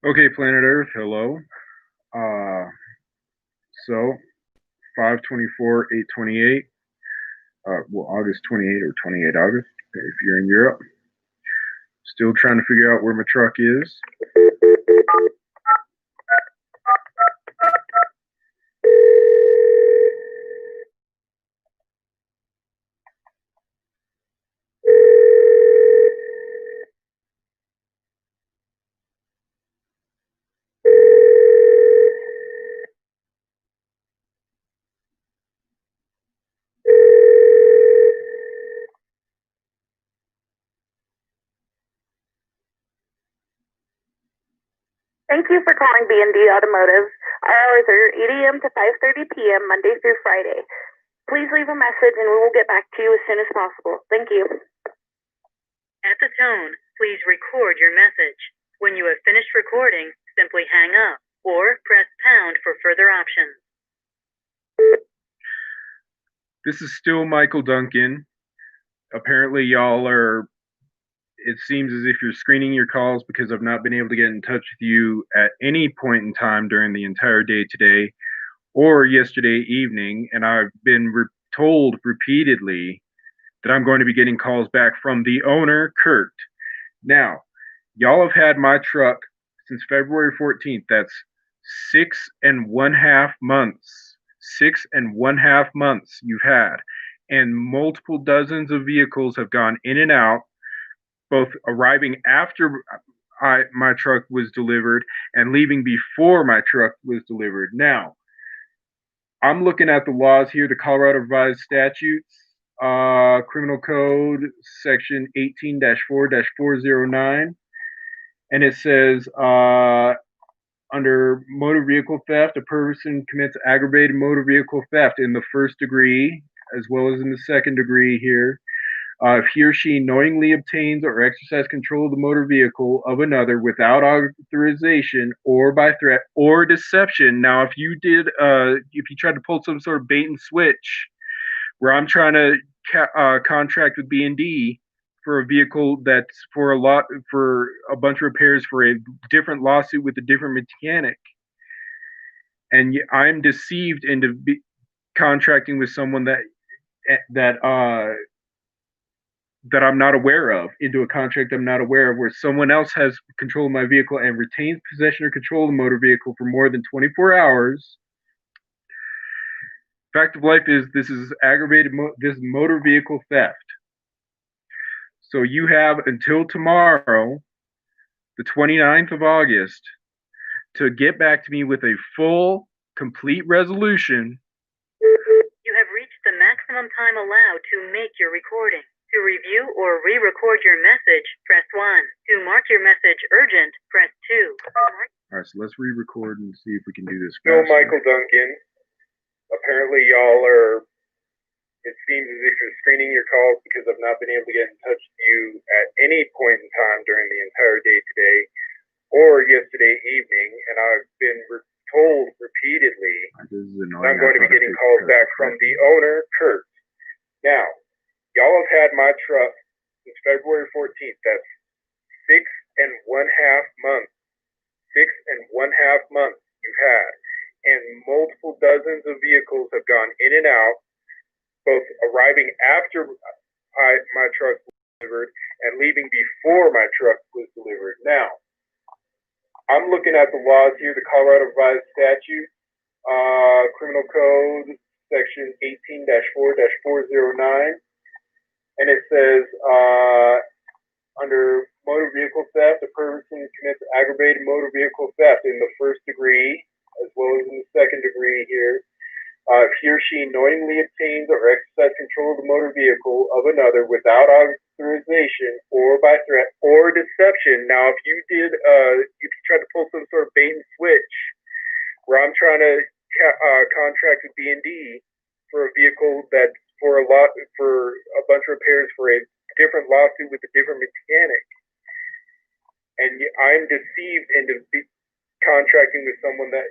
Okay, planet Earth, hello. Uh, so 5/24, 8/28. Well, August 28 or 28 August if you're in Europe. Still trying to figure out where my truck is. Thank you for calling B D Automotive. Our hours are 8 a.m. to 5:30 p.m. Monday through Friday. Please leave a message and we will get back to you as soon as possible. Thank you. At the tone, please record your message. When you have finished recording, simply hang up or press pound for further options. This is still Michael Duncan. Apparently, it seems as if you're screening your calls because I've not been able to get in touch with you at any point in time during the entire day today or yesterday evening. And I've been told repeatedly that I'm going to be getting calls back from the owner, Curt. Now, y'all have had my truck since February 14th. That's 6.5 months. 6.5 months you've had. And multiple dozens of vehicles have gone in and out, both arriving after my truck was delivered and leaving before my truck was delivered. Now, I'm looking at the laws here, the Colorado Revised Statutes, Criminal Code, Section 18-4-409, and it says under motor vehicle theft, a person commits aggravated motor vehicle theft in the first degree as well as in the second degree here. If he or she knowingly obtains or exercises control of the motor vehicle of another without authorization or by threat or deception. Now, if you tried to pull some sort of bait and switch, where I'm trying to contract with B&D for a vehicle that's for a bunch of repairs for a different lawsuit with a different mechanic, and I'm deceived into contracting with someone that I'm not aware of, into a contract I'm not aware of, where someone else has control of my vehicle and retains possession or control of the motor vehicle for more than 24 hours. Fact of life is, this is this motor vehicle theft. So you have until tomorrow, the 29th of August, to get back to me with a full, complete resolution. You have reached the maximum time allowed to make your recording. To review or re-record your message, press 1. To mark your message urgent, press 2. All right, so let's re-record and see if we can do this. Still Michael Duncan. Apparently it seems as if you're screening your calls because I've not been able to get in touch with you at any point in time during the entire day today or yesterday evening, and I've been told repeatedly that I'm going to be getting calls back from the owner, Curt. Now, y'all have had my truck since February 14th. That's 6.5 months. 6.5 months you've had. And multiple dozens of vehicles have gone in and out, both arriving after my truck was delivered and leaving before my truck was delivered. Now, I'm looking at the laws here, the Colorado Revised Statute, Criminal Code, Section 18-4-409, and it says under motor vehicle theft, a person commits aggravated motor vehicle theft in the first degree as well as in the second degree here. If he or she knowingly obtains or exercises control of the motor vehicle of another without authorization or by threat or deception. Now, if you tried to pull some sort of bait and switch, where I'm trying to contract with B&D for a vehicle that's for a bunch of repairs for a different lawsuit with a different mechanic, and I'm deceived into contracting with someone that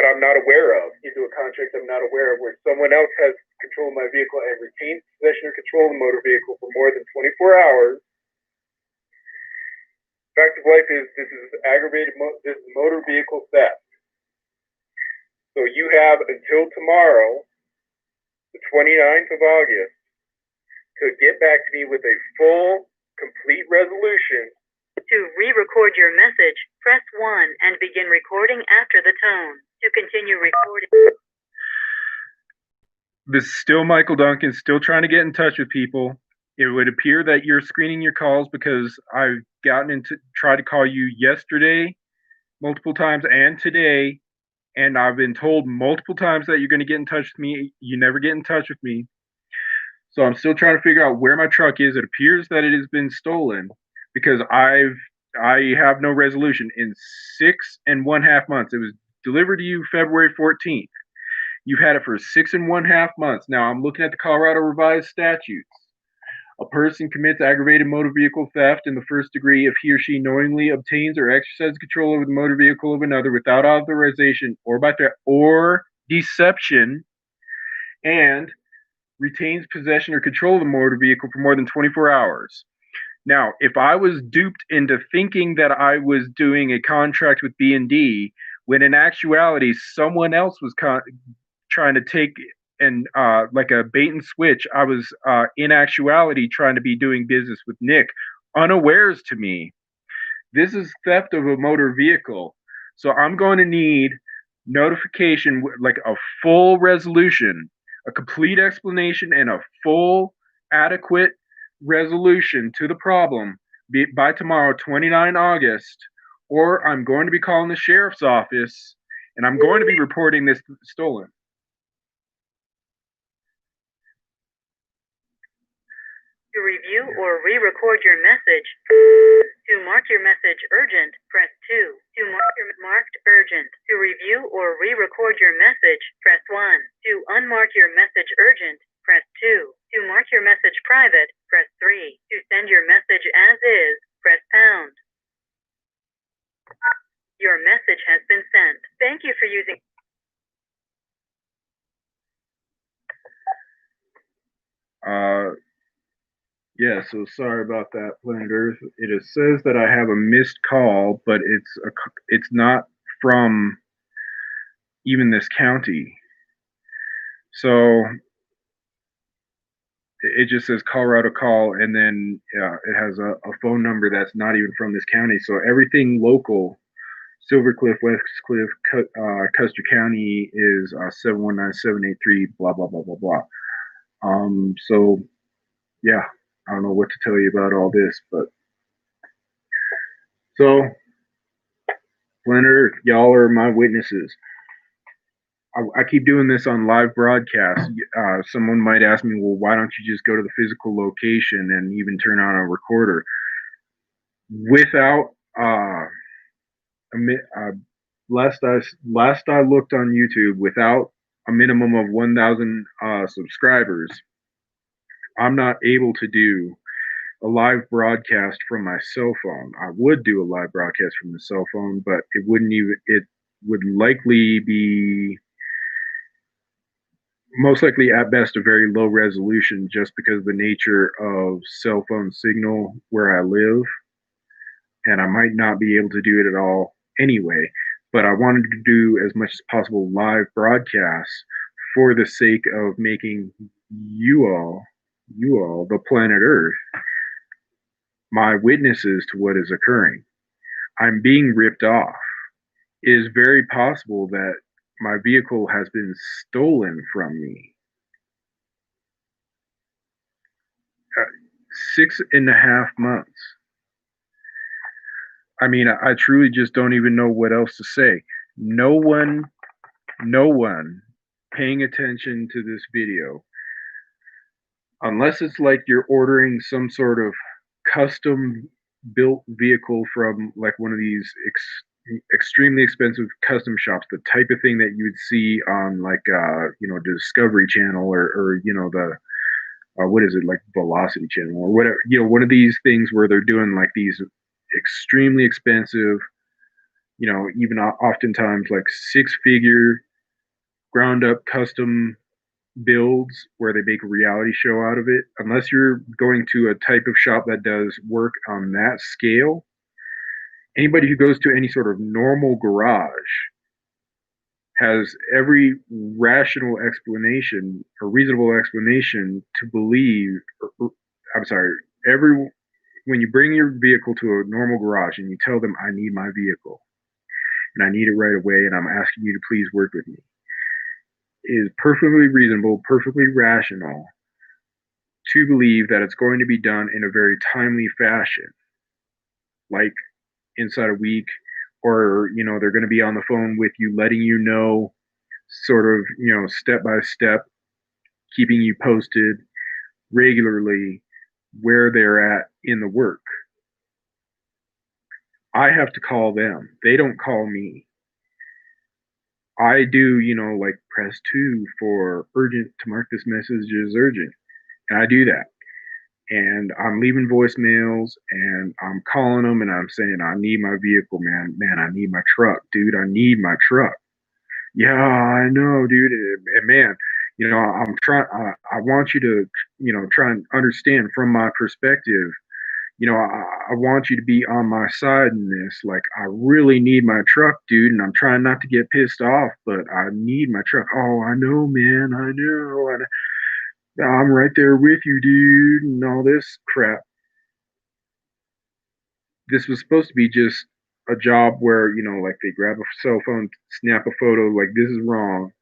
I'm not aware of, into a contract I'm not aware of, where someone else has control of my vehicle and retains possession or control of the motor vehicle for more than 24 hours. Fact of life is this is this is motor vehicle theft. So you have until tomorrow, the 29th of August, to get back to me with a full, complete resolution. To re-record your message, press 1 and begin recording after the tone. To continue recording. This is still Michael Duncan, still trying to get in touch with people. It would appear that you're screening your calls because I've tried to call you yesterday multiple times and today, and I've been told multiple times that you're going to get in touch with me. You never get in touch with me. So I'm still trying to figure out where my truck is. It appears that it has been stolen because I have no resolution. In 6.5 months, it was delivered to you February 14th. You've had it for 6.5 months. Now I'm looking at the Colorado Revised Statutes. A person commits aggravated motor vehicle theft in the first degree if he or she knowingly obtains or exercises control over the motor vehicle of another without authorization or by threat or deception, and retains possession or control of the motor vehicle for more than 24 hours. Now, if I was duped into thinking that I was doing a contract with B&D, when in actuality someone else was trying to take and like a bait and switch, I was in actuality trying to be doing business with Nick, unawares to me. This is theft of a motor vehicle. So I'm going to need notification, like a full resolution, a complete explanation, and a full, adequate resolution to the problem by tomorrow, 29 August, or I'm going to be calling the sheriff's office and I'm going to be reporting this stolen. To review or re-record your message. To mark your message urgent, press 2. To mark your marked urgent. To review or re-record your message, press 1. To unmark your message urgent, press 2. To mark your message private, press 3. To send your message as is, press pound. Your message has been sent. Thank you for using... Yeah, so sorry about that, Planet Earth. It says that I have a missed call, but it's not from even this county. So it just says Colorado call, and then it has a phone number that's not even from this county. So everything local, Silver Cliff, West Cliff, Custer County is 719-783, blah, blah, blah, blah, blah. So, yeah. I don't know what to tell you about all this, but so Planet Earth, y'all are my witnesses. I keep doing this on live broadcasts. Someone might ask me, well, why don't you just go to the physical location and even turn on a recorder? Without last I looked on YouTube, without a minimum of 1,000 subscribers, I'm not able to do a live broadcast from my cell phone. I would do a live broadcast from the cell phone, but it would likely be, most likely at best, a very low resolution just because of the nature of cell phone signal where I live. And I might not be able to do it at all anyway, but I wanted to do as much as possible live broadcasts for the sake of making you all, the planet Earth, my witnesses to what is occurring. I'm being ripped off. It is very possible that my vehicle has been stolen from me. 6.5 months. I mean, I truly just don't even know what else to say. No one paying attention to this video, unless it's like you're ordering some sort of custom built vehicle from like one of these extremely expensive custom shops, the type of thing that you would see on like Discovery Channel or the what is it, like Velocity Channel or whatever, one of these things where they're doing like these extremely expensive, even oftentimes like 6-figure ground up custom builds where they make a reality show out of it. Unless you're going to a type of shop that does work on that scale, Anybody who goes to any sort of normal garage has every rational explanation or reasonable explanation to believe, I'm sorry, every when you bring your vehicle to a normal garage and you tell them, I need my vehicle and I need it right away and I'm asking you to please work with me, it is perfectly reasonable, perfectly rational to believe that it's going to be done in a very timely fashion, like inside a week, or, they're going to be on the phone with you, letting you know sort of, step by step, keeping you posted regularly where they're at in the work. I have to call them. They don't call me. I do, like press 2 for urgent to mark this message as urgent. And I do that. And I'm leaving voicemails and I'm calling them and I'm saying, I need my vehicle, man. Man, I need my truck. Dude, I need my truck. Yeah, I know, dude. And man, I'm trying, I want you to, try and understand from my perspective. I want you to be on my side in this. Like, I really need my truck, dude, and I'm trying not to get pissed off, but I need my truck. Oh, I know, man. I know. I'm right there with you, dude, and all this crap. This was supposed to be just a job where, like they grab a cell phone, snap a photo, like this is wrong,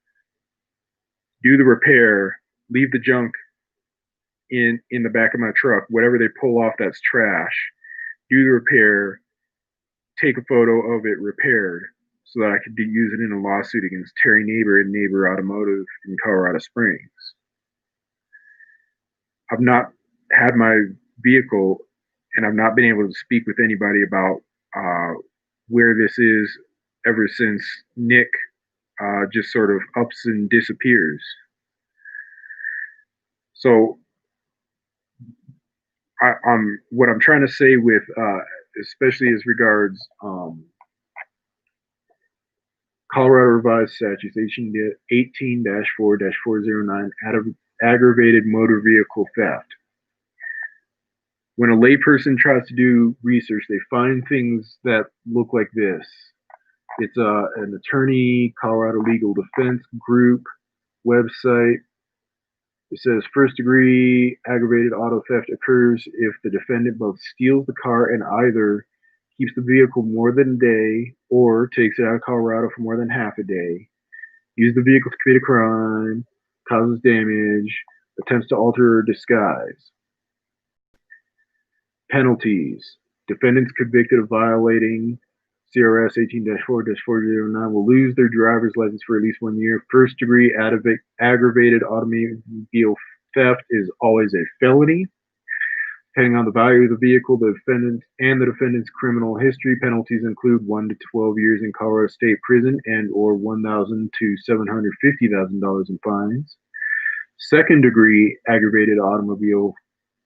do the repair, leave the junk in the back of my truck. Whatever they pull off that's trash. Do the repair, take a photo of it repaired so that I could use it in a lawsuit against Terry Neighbor and Neighbor Automotive in Colorado Springs. I've not had my vehicle and I've not been able to speak with anybody about where this is ever since Nick just sort of ups and disappears. So what I'm trying to say with, especially as regards Colorado Revised Statutes 18-4-409, aggravated motor vehicle theft. When a layperson tries to do research, they find things that look like this. It's an attorney, Colorado Legal Defense Group website. It says first degree aggravated auto theft occurs if the defendant both steals the car and either keeps the vehicle more than a day or takes it out of Colorado for more than half a day, uses the vehicle to commit a crime, causes damage, attempts to alter or disguise. Penalties. Defendants convicted of violating CRS 18-4-409 will lose their driver's license for at least 1 year. First degree aggravated automobile theft is always a felony. Depending on the value of the vehicle, the defendant's criminal history, penalties include 1 to 12 years in Colorado State Prison and or $1,000 to $750,000 in fines. Second degree aggravated automobile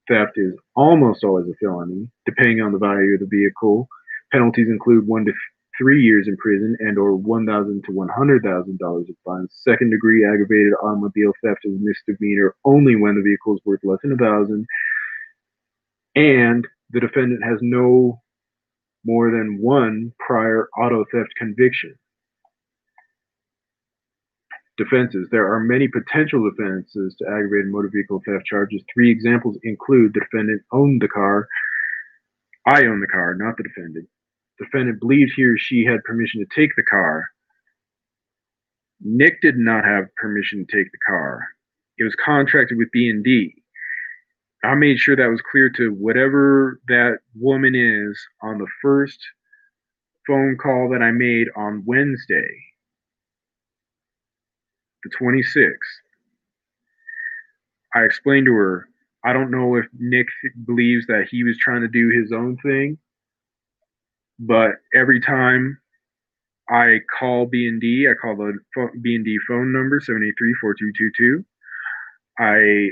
theft is almost always a felony, depending on the value of the vehicle. Penalties include 1 to 3 years in prison and or $1,000 to $100,000 in fines. Second degree aggravated automobile theft is a misdemeanor only when the vehicle is worth less than $1,000 and the defendant has no more than one prior auto theft conviction. Defenses. There are many potential defenses to aggravated motor vehicle theft charges. 3 examples include the defendant owned the car. I own the car, not the defendant. Defendant believed he or she had permission to take the car. Nick did not have permission to take the car. It was contracted with B&D. I made sure that was clear to whatever that woman is on the first phone call that I made on Wednesday, the 26th. I explained to her, I don't know if Nick believes that he was trying to do his own thing, but every time I call B&D, I call the B&D phone number, 783-4222. I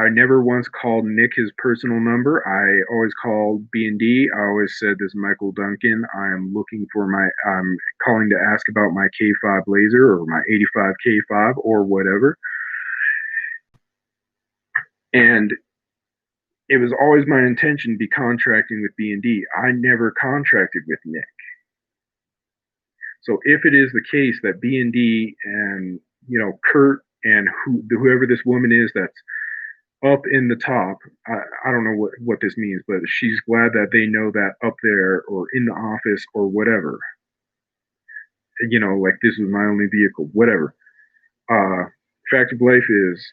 never once called Nick his personal number. I always called B&D. I always said, this is Michael Duncan. I'm calling to ask about my K5 Blazer or my 85 K5 or whatever. And it was always my intention to be contracting with B&D. I never contracted with Nick. So if it is the case that B&D and, you know, Curt and whoever this woman is that's up in the top, I don't know what this means, but she's glad that they know that up there or in the office or whatever, you know, like this was my only vehicle, whatever. Fact of life is,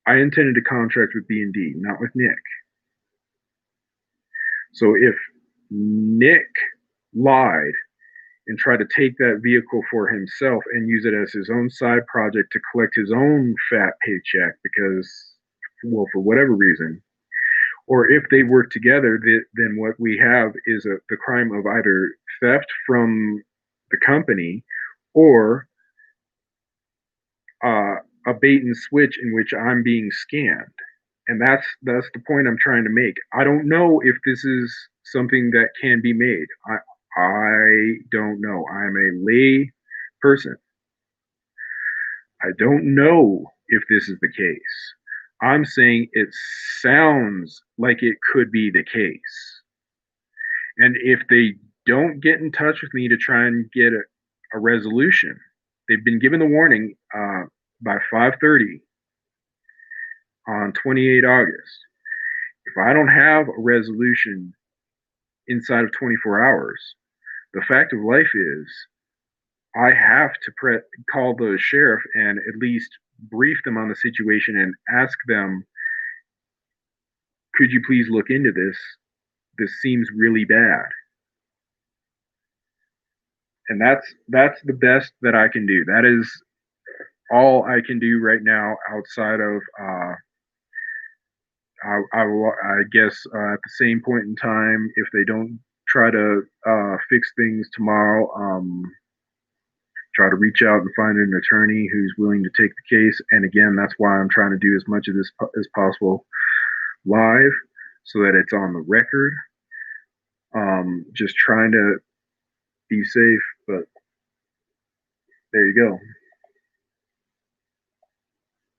I intended to contract with B&D, not with Nick. So if Nick lied and tried to take that vehicle for himself and use it as his own side project to collect his own fat paycheck because, well, for whatever reason, or if they work together, then what we have is the crime of either theft from the company or a bait and switch in which I'm being scammed. And that's the point I'm trying to make. I don't know if this is something that can be made. I don't know. I'm a lay person. I don't know if this is the case. I'm saying it sounds like it could be the case. And if they don't get in touch with me to try and get a resolution, they've been given the warning by 5:30 on 28 August. If I don't have a resolution inside of 24 hours, the fact of life is I have to call the sheriff and at least brief them on the situation and ask them, could you please look into this? This seems really bad. And that's the best that I can do. That is all I can do right now outside of I guess at the same point in time, if they don't try to fix things tomorrow, try to reach out and find an attorney who's willing to take the case. And again, that's why I'm trying to do as much of this as possible live so that it's on the record. Just trying to be safe, but there you go.